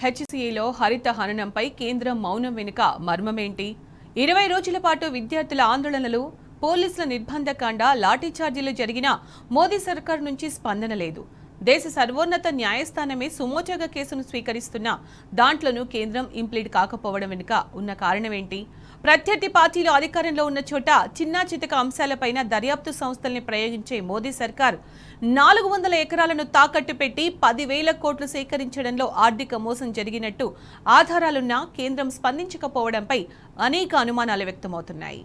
హెచ్సిఏలో హరిత హననంపై కేంద్రం మౌనం వెనుక మర్మమేంటి? 20 రోజుల పాటు విద్యార్థుల ఆందోళనలు, పోలీసుల నిర్బంధకాండ, లాఠీచార్జీలు జరిగినా మోదీ సర్కార్ నుంచి స్పందన లేదు. దేశ సర్వోన్నత న్యాయస్థానమే సుమోటోగా కేసును స్వీకరిస్తున్నా దాంట్లోనూ కేంద్రం ఇంప్లీడ్ కాకపోవడం వెనుక ఉన్న కారణమేంటి? ప్రత్యర్థి పార్టీలు అధికారంలో ఉన్న చోట చిన్నా చితక అంశాలపైన దర్యాప్తు సంస్థల్ని ప్రయోగించే మోదీ సర్కార్ 400 ఎకరాలను తాకట్టు పెట్టి 10,000 కోట్లు సేకరించడంలో ఆర్థిక మోసం జరిగినట్టు ఆధారాలున్నా కేంద్రం స్పందించకపోవడంపై అనేక అనుమానాలు వ్యక్తమవుతున్నాయి.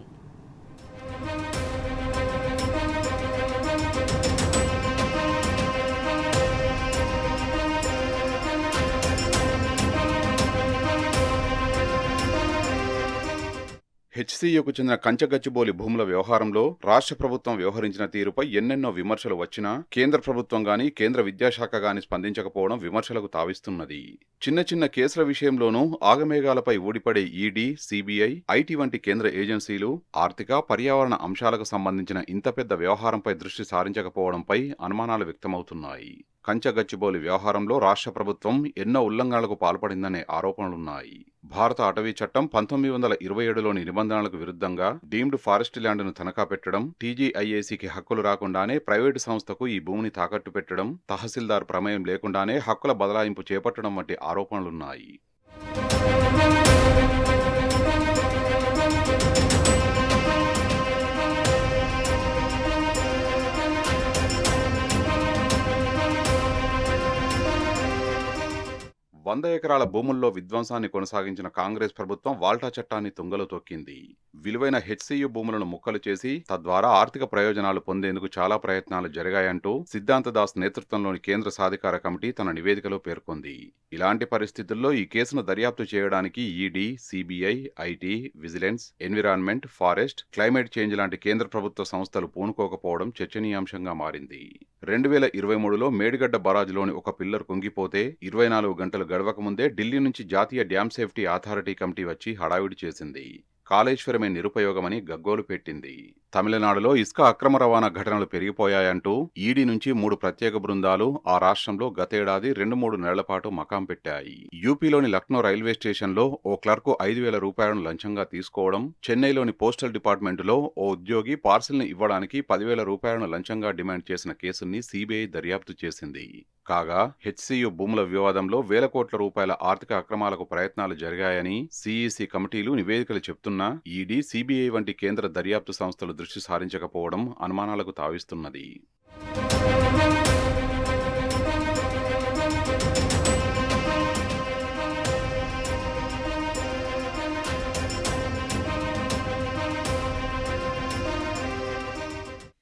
హెచ్సియుకు చెందిన కంచగచ్చిబౌలి భూముల వ్యవహారంలో రాష్ట్ర ప్రభుత్వం వ్యవహరించిన తీరుపై ఎన్నెన్నో విమర్శలు వచ్చినా కేంద్ర ప్రభుత్వం గాని కేంద్ర విద్యాశాఖ గాని స్పందించకపోవడం విమర్శలకు తావిస్తున్నది. చిన్న చిన్న కేసుల విషయంలోనూ ఆగమేఘాలపై ఊడిపడే ఈడీ, సిబిఐ, ఐటీ వంటి కేంద్ర ఏజెన్సీలు ఆర్థిక, పర్యావరణ అంశాలకు సంబంధించిన ఇంత పెద్ద వ్యవహారంపై దృష్టి సారించకపోవడంపై అనుమానాలు వ్యక్తమవుతున్నాయి. కంచగచ్చిబౌలి వ్యవహారంలో రాష్ట్ర ప్రభుత్వం ఎన్నో ఉల్లంఘనలకు పాల్పడిందనే ఆరోపణలున్నాయి. భారత అటవీ చట్టం 1927లోని నిబంధనలకు విరుద్ధంగా డీమ్డ్ ఫారెస్ట్ ల్యాండ్ను తనఖా పెట్టడం, టీజీఐఏసీకి హక్కులు రాకుండానే ప్రైవేటు సంస్థకు ఈ భూమిని తాకట్టు పెట్టడం, తహసీల్దార్ ప్రమేయం లేకుండానే హక్కుల బదలాయింపు చేపట్టడం వంటి ఆరోపణలున్నాయి. వంద ఎకరాల భూముల్లో విధ్వంసాన్ని కొనసాగించిన కాంగ్రెస్ ప్రభుత్వం వాల్టా చట్టాన్ని తుంగలో తొక్కింది. విలువైన హెచ్సియు భూములను ముక్కలు చేసి తద్వారా ఆర్థిక ప్రయోజనాలు పొందేందుకు చాలా ప్రయత్నాలు జరిగాయంటూ సిద్ధాంత దాస్ నేతృత్వంలోని కేంద్ర సాధికార కమిటీ తన నివేదికలో పేర్కొంది. ఇలాంటి పరిస్థితుల్లో ఈ కేసును దర్యాప్తు చేయడానికి ED, CBI, IT, vigilance, environment, forest, climate change లాంటి కేంద్ర ప్రభుత్వ సంస్థలు పూనుకోకపోవడం చర్చనీయాంశంగా మారింది. 2023లో మేడిగడ్డ బరాజ్లోని ఒక పిల్లర్ కుంగిపోతే 24 గంటలు గడవకముందే ఢిల్లీ నుంచి జాతీయ డ్యామ్ సేఫ్టీ అథారిటీ కమిటీ వచ్చి హడావిడి చేసింది. కాళేశ్వరమే నిరుపయోగమని గగ్గోలు పెట్టింది. తమిళనాడులో ఇసుక అక్రమ రవాణా ఘటనలు పెరిగిపోయాయంటూ ఈడీ నుంచి 3 ప్రత్యేక బృందాలు ఆ రాష్ట్రంలో గతేడాది 2-3 నెలల పాటు మకాం పెట్టాయి. యూపీలోని లక్నో రైల్వే స్టేషన్లో ఓ క్లర్కు 5,000 రూపాయలను లంచంగా తీసుకోవడం, చెన్నైలోని పోస్టల్ డిపార్ట్మెంటులో ఓ ఉద్యోగి పార్సిల్ని ఇవ్వడానికి 10,000 రూపాయలను లంచంగా డిమాండ్ చేసిన కేసుని సిబిఐ దర్యాప్తు చేసింది. కాగా హెచ్సియు భూముల వివాదంలో వేల కోట్ల రూపాయల ఆర్థిక అక్రమాలకు ప్రయత్నాలు జరిగాయని సిఈసి కమిటీలు నివేదికలు చెప్తున్నా ఈడీ, సిబిఐ వంటి కేంద్ర దర్యాప్తు సంస్థలు దృష్టి సారించకపోవడం అనుమానాలకు తావిస్తున్నది.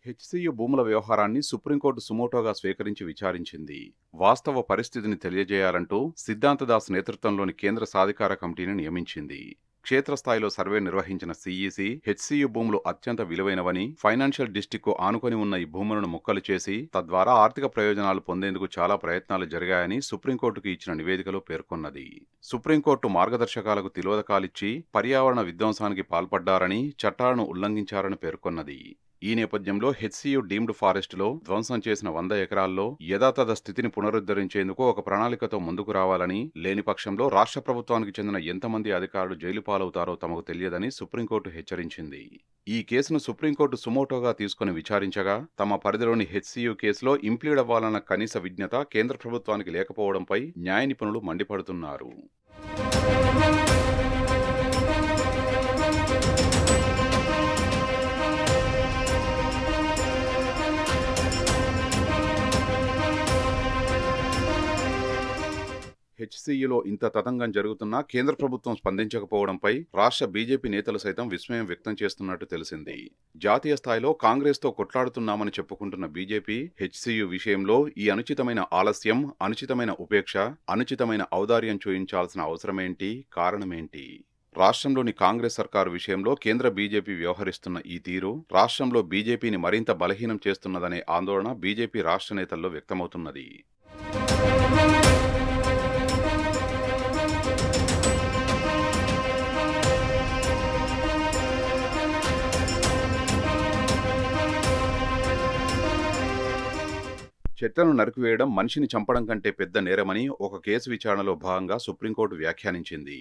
హెచ్సియు భూముల వ్యవహారాన్ని సుప్రీంకోర్టు సుమోటోగా స్వీకరించి విచారించింది. వాస్తవ పరిస్థితిని తెలియజేయాలంటూ సిద్ధాంత దాస్ నేతృత్వంలోని కేంద్ర సాధికార కమిటీని నియమించింది. క్షేత్రస్థాయిలో సర్వే నిర్వహించిన సిఈసి హెచ్సియు భూములు అత్యంత విలువైనవని, ఫైనాన్షియల్ డిస్ట్రిక్ట్కు ఆనుకొని ఉన్న ఈ భూములను ముక్కలు చేసి తద్వారా ఆర్థిక ప్రయోజనాలు పొందేందుకు చాలా ప్రయత్నాలు జరిగాయని సుప్రీంకోర్టుకు ఇచ్చిన నివేదికలో పేర్కొన్నది. సుప్రీంకోర్టు మార్గదర్శకాలకు తిలోదకాలిచ్చి పర్యావరణ విధ్వంసానికి పాల్పడ్డారని, చట్టాలను ఉల్లంఘించారని పేర్కొన్నది. ఈ నేపథ్యంలో హెచ్సియు డీమ్డ్ ఫారెస్టులో ధ్వంసం చేసిన 100 ఎకరాల్లో యథాతథ స్థితిని పునరుద్ధరించేందుకు ఒక ప్రణాళికతో ముందుకు రావాలని, లేని పక్షంలో రాష్ట్ర ప్రభుత్వానికి చెందిన ఎంతమంది అధికారులు జైలు పాలవుతారో తమకు తెలియదని సుప్రీంకోర్టు హెచ్చరించింది. ఈ కేసును సుప్రీంకోర్టు సుమోటోగా తీసుకుని విచారించగా తమ పరిధిలోని హెచ్సియు కేసులో ఇంప్లీడ్ అవ్వాలన్న కనీస విజ్ఞత కేంద్ర ప్రభుత్వానికి లేకపోవడంపై న్యాయ నిపుణులు మండిపడుతున్నారు. హెచ్సియులో ఇంత తతంగం జరుగుతున్నా కేంద్ర ప్రభుత్వం స్పందించకపోవడంపై రాష్ట్ర బీజేపీ నేతలు సైతం విస్మయం వ్యక్తం చేస్తున్నట్టు తెలిసింది. జాతీయ స్థాయిలో కాంగ్రెస్తో కొట్లాడుతున్నామని చెప్పుకుంటున్న బీజేపీ హెచ్సియు విషయంలో ఈ అనుచితమైన ఆలస్యం, అనుచితమైన ఉపేక్ష, అనుచితమైన ఔదార్యం చూయించాల్సిన అవసరమేంటి, కారణమేంటి? రాష్ట్రంలోని కాంగ్రెస్ సర్కారు విషయంలో కేంద్ర బీజేపీ వ్యవహరిస్తున్న ఈ తీరు రాష్ట్రంలో బీజేపీని మరింత బలహీనం చేస్తున్నదనే ఆందోళన బీజేపీ రాష్ట్ర నేతల్లో వ్యక్తమవుతున్నది. చెట్లను నరికివేయడం మనిషిని చంపడం కంటే పెద్ద నేరమని ఒక కేసు విచారణలో భాగంగా సుప్రీంకోర్టు వ్యాఖ్యానించింది.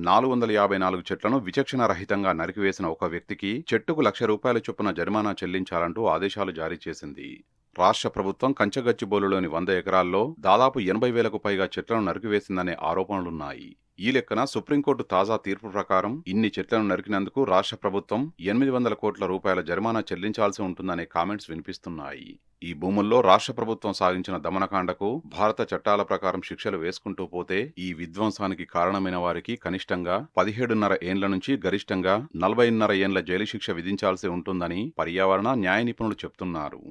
454 చెట్లను విచక్షణ రహితంగా నరికివేసిన ఒక వ్యక్తికి చెట్టుకు ₹1,00,000 చొప్పున జరిమానా చెల్లించాలంటూ ఆదేశాలు జారీ చేసింది. రాష్ట్ర ప్రభుత్వం కంచగచ్చిబౌలిలోని 100 ఎకరాల్లో దాదాపు 80,000కు పైగా చెట్లను నరికివేసిందనే ఆరోపణలున్నాయి. ఈ లెక్కన సుప్రీంకోర్టు తాజా తీర్పు ప్రకారం ఇన్ని చెట్లను నరికినందుకు రాష్ట్ర ప్రభుత్వం ₹800 కోట్ల జరిమానా చెల్లించాల్సి ఉంటుందనే కామెంట్స్ వినిపిస్తున్నాయి. ఈ భూముల్లో రాష్ట్ర ప్రభుత్వం సాగించిన దమనకాండకు భారత చట్టాల ప్రకారం శిక్షలు వేసుకుంటూ పోతే ఈ విధ్వంసానికి కారణమైన వారికి కనిష్టంగా 17.5 ఏండ్ల నుంచి గరిష్టంగా 40.5 ఏండ్ల జైలు శిక్ష విధించాల్సి ఉంటుందని పర్యావరణ న్యాయ నిపుణులు చెప్తున్నారు.